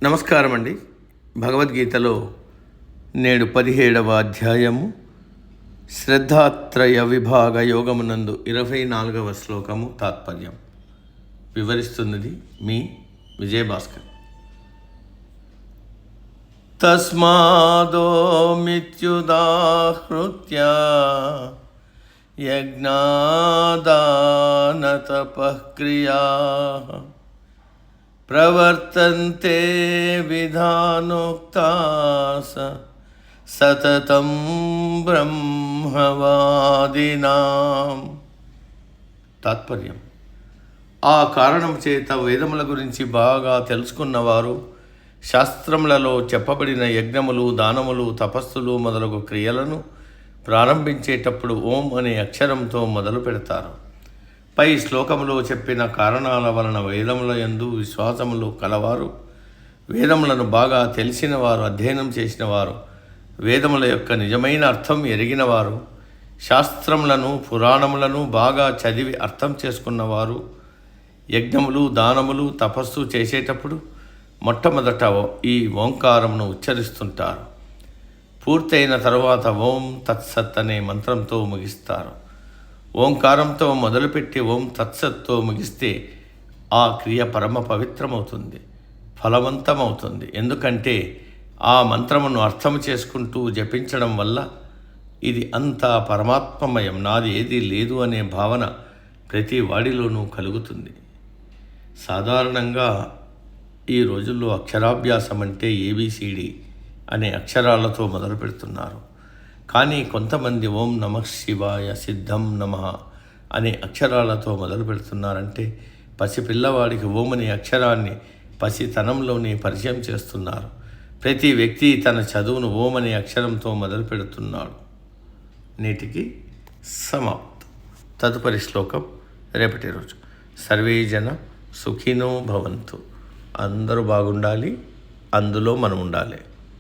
నమస్కారం అండి. భగవద్గీతలో నేడు 17వ అధ్యాయము శ్రద్ధాత్రయ విభాగ యోగమునందు 24వ శ్లోకము తాత్పర్యం వివరిస్తున్నది మీ విజయభాస్కర్. తస్మాదో మిత్యుదాహృత్య యజ్ఞాదాన తపఃక్రియా ప్రవర్తంతే విధానోక్తాస సతతం బ్రహ్మవాదినాం. తాత్పర్యం: ఆ కారణం చేత వేదముల గురించి బాగా తెలుసుకున్నవారు శాస్త్రములలో చెప్పబడిన యజ్ఞములు, దానములు, తపస్సులు మొదలగు క్రియలను ప్రారంభించేటప్పుడు ఓం అనే అక్షరంతో మొదలు పెడతారు. పై శ్లోకములో చెప్పిన కారణాల వలన వేదముల యందు విశ్వాసములు కలవారు, వేదములను బాగా తెలిసినవారు, అధ్యయనం చేసినవారు, వేదముల యొక్క నిజమైన అర్థం ఎరిగినవారు, శాస్త్రములను పురాణములను బాగా చదివి అర్థం చేసుకున్నవారు యజ్ఞములు, దానములు, తపస్సు చేసేటప్పుడు మొట్టమొదట ఈ ఓంకారమును ఉచ్చరిస్తుంటారు. పూర్తయిన తరువాత ఓం తత్సత్ అనే మంత్రంతో ముగిస్తారు. ఓంకారంతో మొదలుపెట్టి ఓం తత్సత్తో ముగిస్తే ఆ క్రియ పరమ పవిత్రమవుతుంది, ఫలవంతమవుతుంది. ఎందుకంటే ఆ మంత్రమును అర్థం చేసుకుంటూ జపించడం వల్ల ఇది అంతా పరమాత్మమయం, నాది ఏదీ లేదు అనే భావన ప్రతి వాడిలోనూ కలుగుతుంది. సాధారణంగా ఈ రోజుల్లో అక్షరాభ్యాసం అంటే ఏబిసిడి అనే అక్షరాలతో మొదలు పెడుతున్నారు. కానీ కొంతమంది ఓం నమః శివాయ సిద్ధం నమః అనే అక్షరాలతో మొదలు పెడుతున్నారంటే పసిపిల్లవాడికి ఓం అనే అక్షరాన్ని పసితనంలోనే పరిచయం చేస్తున్నారు. ప్రతి వ్యక్తి తన చదువును ఓం అనే అక్షరంతో మొదలు పెడుతున్నాడు. నేటికి సమాప్తం. తదుపరి శ్లోకం రేపటి రోజు. సర్వే జన సుఖినో భవంతు. అందరూ బాగుండాలి, అందులో మనం ఉండాలి.